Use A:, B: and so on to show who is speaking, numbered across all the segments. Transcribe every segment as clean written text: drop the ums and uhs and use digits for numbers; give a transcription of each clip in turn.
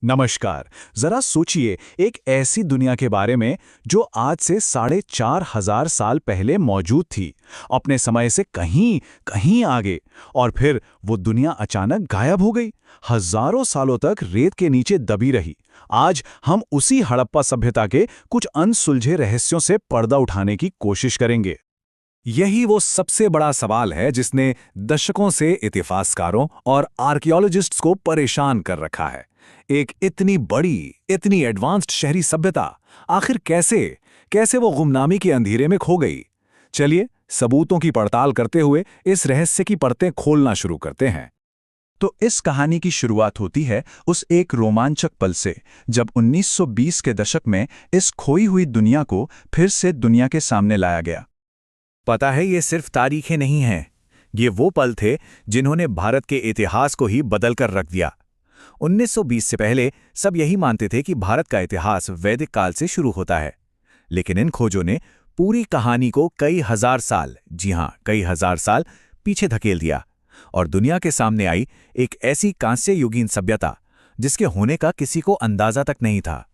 A: नमस्कार। जरा सोचिए, एक ऐसी दुनिया के बारे में जो आज से 4,500 साल पहले मौजूद थी, अपने समय से कहीं कहीं आगे, और फिर वो दुनिया अचानक गायब हो गई। हजारों सालों तक रेत के नीचे दबी रही। आज हम उसी हड़प्पा सभ्यता के कुछ अनसुलझे रहस्यों से पर्दा उठाने की कोशिश करेंगे।
B: यही वो सबसे बड़ा सवाल है जिसने दशकों से इतिहासकारों और आर्कियोलॉजिस्ट्स को परेशान कर रखा है। एक इतनी बड़ी, इतनी एडवांस्ड शहरी सभ्यता आखिर कैसे कैसे वो गुमनामी के अंधेरे में खो गई? चलिए, सबूतों की पड़ताल करते हुए इस रहस्य की परतें खोलना शुरू करते हैं।
A: तो इस कहानी की शुरुआत होती है उस एक रोमांचक पल से, जब 1920 के दशक में इस खोई हुई दुनिया को फिर से दुनिया के सामने लाया गया।
B: पता है, ये सिर्फ तारीखें नहीं हैं। ये वो पल थे जिन्होंने भारत के इतिहास को ही बदल कर रख दिया। 1920 से पहले सब यही मानते थे कि भारत का इतिहास वैदिक काल से शुरू होता है। लेकिन इन खोजों ने पूरी कहानी को कई हजार साल, जी हां, कई हजार साल पीछे धकेल दिया और दुनिया के सामने आई एक ऐसी कांस्य युगीन सभ्यता जिसके होने का किसी को अंदाजा तक नहीं था।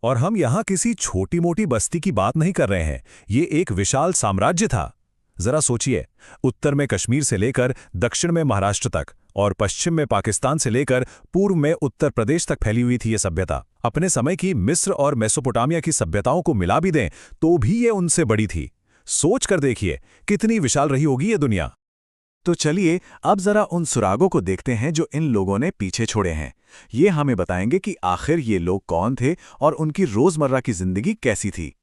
C: और हम यहाँ किसी छोटी मोटी बस्ती की बात नहीं कर रहे हैं। ये एक विशाल साम्राज्य था। जरा सोचिए, उत्तर में कश्मीर से लेकर दक्षिण में महाराष्ट्र तक और पश्चिम में पाकिस्तान से लेकर पूर्व में उत्तर प्रदेश तक फैली हुई थी ये सभ्यता। अपने समय की मिस्र और मेसोपोटामिया की सभ्यताओं को मिला भी दें तो भी ये उनसे बड़ी थी। सोच कर देखिए, कितनी विशाल रही होगी ये दुनिया।
B: तो चलिए अब जरा उन सुरागों को देखते हैं जो इन लोगों ने पीछे छोड़े हैं। ये हमें बताएंगे कि आखिर ये लोग कौन थे और उनकी रोजमर्रा की जिंदगी कैसी थी।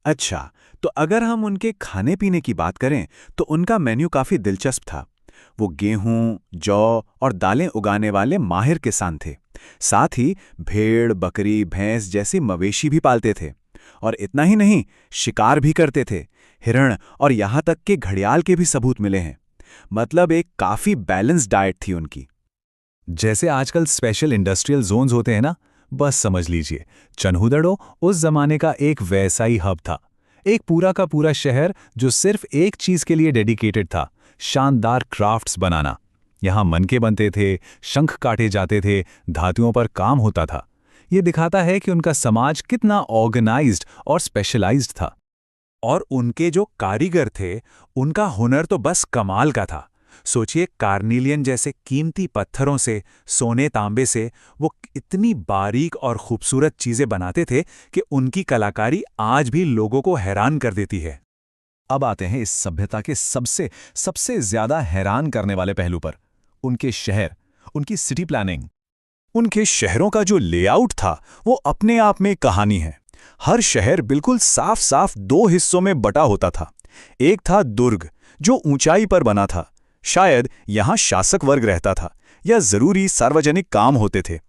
B: अच्छा, तो अगर हम उनके खाने पीने की बात करें तो उनका मेन्यू काफी दिलचस्प था। वो गेहूं, जौ और दालें उगाने वाले माहिर किसान थे। साथ ही भेड़, बकरी, भैंस जैसे मवेशी भी पालते थे। और इतना ही नहीं, शिकार भी करते थे। हिरण और यहां तक कि घड़ियाल के भी सबूत मिले हैं। मतलब एक काफी बैलेंस डाइट थी उनकी।
C: जैसे आजकल स्पेशल इंडस्ट्रियल जोन्स होते हैं ना, बस समझ लीजिए, चन्हुदड़ो उस जमाने का एक वैसा ही हब था। एक पूरा का पूरा शहर जो सिर्फ एक चीज के लिए डेडिकेटेड था, शानदार क्राफ्ट्स बनाना। यहां मनके बनते थे, शंख काटे जाते थे, धातुओं पर काम होता था। ये दिखाता है कि उनका समाज कितना ऑर्गेनाइज्ड और स्पेशलाइज्ड था।
A: और उनके जो कारीगर थे, उनका हुनर तो बस कमाल का था। सोचिए, कार्निलियन जैसे कीमती पत्थरों से, सोने तांबे से वो इतनी बारीक और खूबसूरत चीजें बनाते थे कि उनकी कलाकारी आज भी लोगों को हैरान कर देती है।
C: अब आते हैं इस सभ्यता के सबसे सबसे ज्यादा हैरान करने वाले पहलू पर, उनके शहर, उनकी सिटी प्लानिंग।
A: उनके शहरों का जो लेआउट था वो अपने आप में कहानी है। हर शहर बिल्कुल साफ साफ दो हिस्सों में बटा होता था। एक था दुर्ग, जो ऊंचाई पर बना था। शायद यहां शासक वर्ग रहता था या जरूरी सार्वजनिक काम होते थे।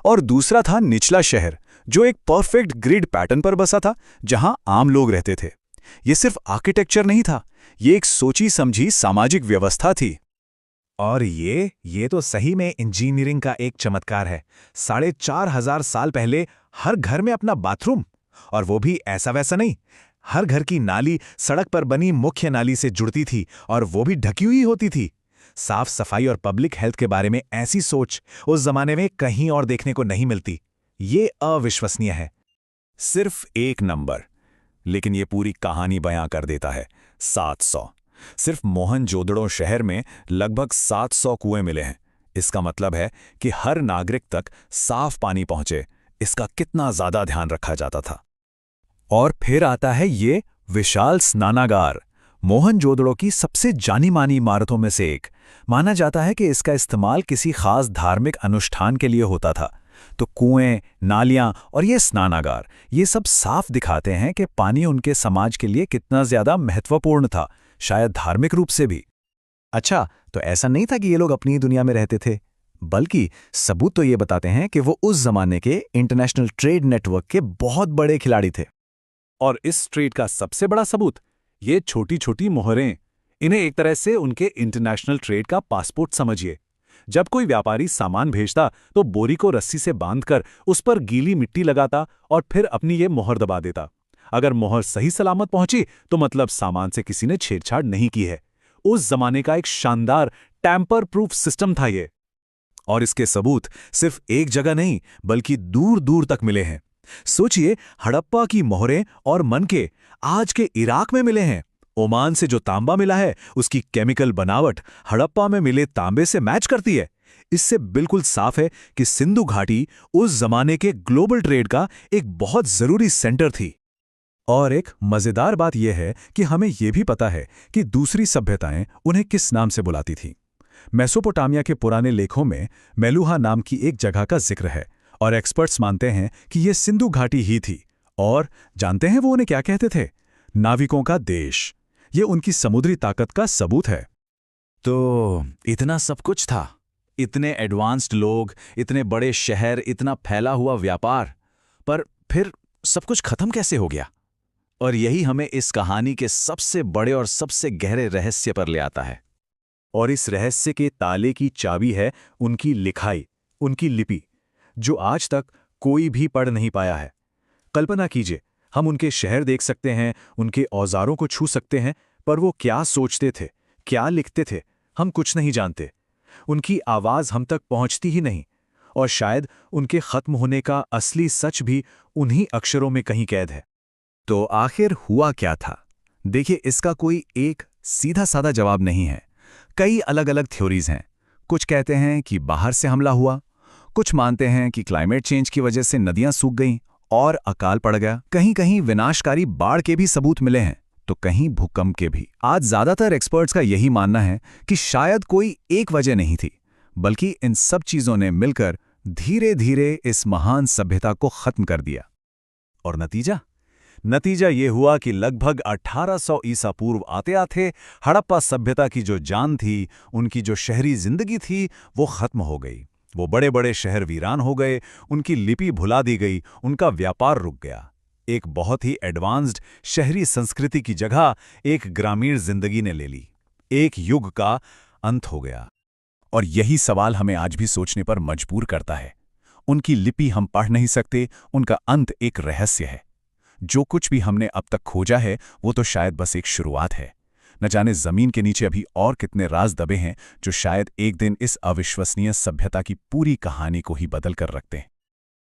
A: और दूसरा था निचला शहर, जो एक परफेक्ट ग्रिड पैटर्न पर बसा था, जहां आम लोग रहते थे। ये सिर्फ आर्किटेक्चर नहीं था, ये एक सोची समझी सामाजिक व्यवस्था थी।
C: और ये तो सही में इंजीनियरिंग का एक चमत्कार है। 4,500 साल पहले हर घर में अपना बाथरूम, और वो भी ऐसा वैसा नहीं। हर घर की नाली सड़क पर बनी मुख्य नाली से जुड़ती थी और वो भी ढकी हुई होती थी। साफ सफाई और पब्लिक हेल्थ के बारे में ऐसी सोच उस जमाने में कहीं और देखने को नहीं मिलती। ये अविश्वसनीय है।
A: सिर्फ एक नंबर, लेकिन ये पूरी कहानी बयां कर देता है। 700। सिर्फ मोहनजोदड़ो शहर में लगभग 700 कुएं मिले हैं। इसका मतलब है कि हर नागरिक तक साफ पानी पहुंचे, इसका कितना ज्यादा ध्यान रखा जाता था।
C: और फिर आता है ये विशाल स्नानागार, मोहनजोदड़ो की सबसे जानी मानी इमारतों में से एक। माना जाता है कि इसका इस्तेमाल किसी खास धार्मिक अनुष्ठान के लिए होता था। तो कुएं, नालियां और ये स्नानागार, ये सब साफ दिखाते हैं कि पानी उनके समाज के लिए कितना ज्यादा महत्वपूर्ण था, शायद धार्मिक रूप से भी। अच्छा, तो ऐसा नहीं था कि ये लोग अपनी ही दुनिया में रहते थे, बल्कि सबूत तो ये बताते हैं कि वो उस जमाने के इंटरनेशनल ट्रेड नेटवर्क के बहुत बड़े खिलाड़ी थे।
A: और इस ट्रेड का सबसे बड़ा सबूत, ये छोटी छोटी मोहरें। इन्हें एक तरह से उनके इंटरनेशनल ट्रेड का पासपोर्ट समझिए। जब कोई व्यापारी सामान भेजता तो बोरी को रस्सी से बांधकर उस पर गीली मिट्टी लगाता और फिर अपनी ये मोहर दबा देता। अगर मोहर सही सलामत पहुंची तो मतलब सामान से किसी ने छेड़छाड़ नहीं की है। उस जमाने का एक शानदार टैंपर प्रूफ सिस्टम था ये।
B: और इसके सबूत सिर्फ एक जगह नहीं बल्कि दूर दूर तक मिले हैं। सोचिए, हड़प्पा की मोहरें और मनके आज के इराक में मिले हैं। ओमान से जो तांबा मिला है उसकी केमिकल बनावट हड़प्पा में मिले तांबे से मैच करती है। इससे बिल्कुल साफ है कि सिंधु घाटी उस जमाने के ग्लोबल ट्रेड का एक बहुत जरूरी सेंटर थी। और एक मजेदार बात यह है कि हमें यह भी पता है कि दूसरी सभ्यताएं उन्हें किस नाम से बुलाती थीं। मेसोपोटामिया के पुराने लेखों में मेलुहा नाम की एक जगह का जिक्र है और एक्सपर्ट्स मानते हैं कि यह सिंधु घाटी ही थी। और जानते हैं वो उन्हें क्या कहते थे? नाविकों का देश। ये उनकी समुद्री ताकत का सबूत है।
C: तो इतना सब कुछ था, इतने एडवांस्ड लोग, इतने बड़े शहर, इतना फैला हुआ व्यापार, पर फिर सब कुछ खत्म कैसे हो गया? और यही हमें इस कहानी के सबसे बड़े और सबसे गहरे रहस्य पर ले आता है।
B: और इस रहस्य के ताले की चाबी है उनकी लिखाई, उनकी लिपि, जो आज तक कोई भी पढ़ नहीं पाया है। कल्पना कीजिए, हम उनके शहर देख सकते हैं, उनके औजारों को छू सकते हैं, पर वो क्या सोचते थे, क्या लिखते थे, हम कुछ नहीं जानते। उनकी आवाज़ हम तक पहुंचती ही नहीं, और शायद उनके खत्म होने का असली सच भी उन्हीं अक्षरों में कहीं कैद है।
C: तो आखिर हुआ क्या था? देखिए, इसका कोई एक सीधा साधा जवाब नहीं है। कई अलग अलग थ्योरीज हैं। कुछ कहते हैं कि बाहर से हमला हुआ, कुछ मानते हैं कि क्लाइमेट चेंज की वजह से नदियां सूख गईं और अकाल पड़ गया। कहीं कहीं विनाशकारी बाढ़ के भी सबूत मिले हैं, तो कहीं भूकंप के भी। आज ज्यादातर एक्सपर्ट्स का यही मानना है कि शायद कोई एक वजह नहीं थी, बल्कि इन सब चीजों ने मिलकर धीरे धीरे इस महान सभ्यता को खत्म कर दिया।
B: और नतीजा ये हुआ कि लगभग 1800 ईसा पूर्व आते आते हड़प्पा सभ्यता की जो जान थी, उनकी जो शहरी जिंदगी थी, वो खत्म हो गई। वो बड़े बड़े शहर वीरान हो गए, उनकी लिपि भुला दी गई, उनका व्यापार रुक गया। एक बहुत ही एडवांस्ड शहरी संस्कृति की जगह एक ग्रामीण जिंदगी ने ले ली। एक युग का अंत हो गया। और यही सवाल हमें आज भी सोचने पर मजबूर करता है। उनकी लिपि हम पढ़ नहीं सकते, उनका अंत एक रहस्य है। जो कुछ भी हमने अब तक खोजा है वो तो शायद बस एक शुरुआत है। न जाने जमीन के नीचे अभी और कितने राज दबे हैं जो शायद एक दिन इस अविश्वसनीय सभ्यता की पूरी कहानी को ही बदल कर रखते हैं।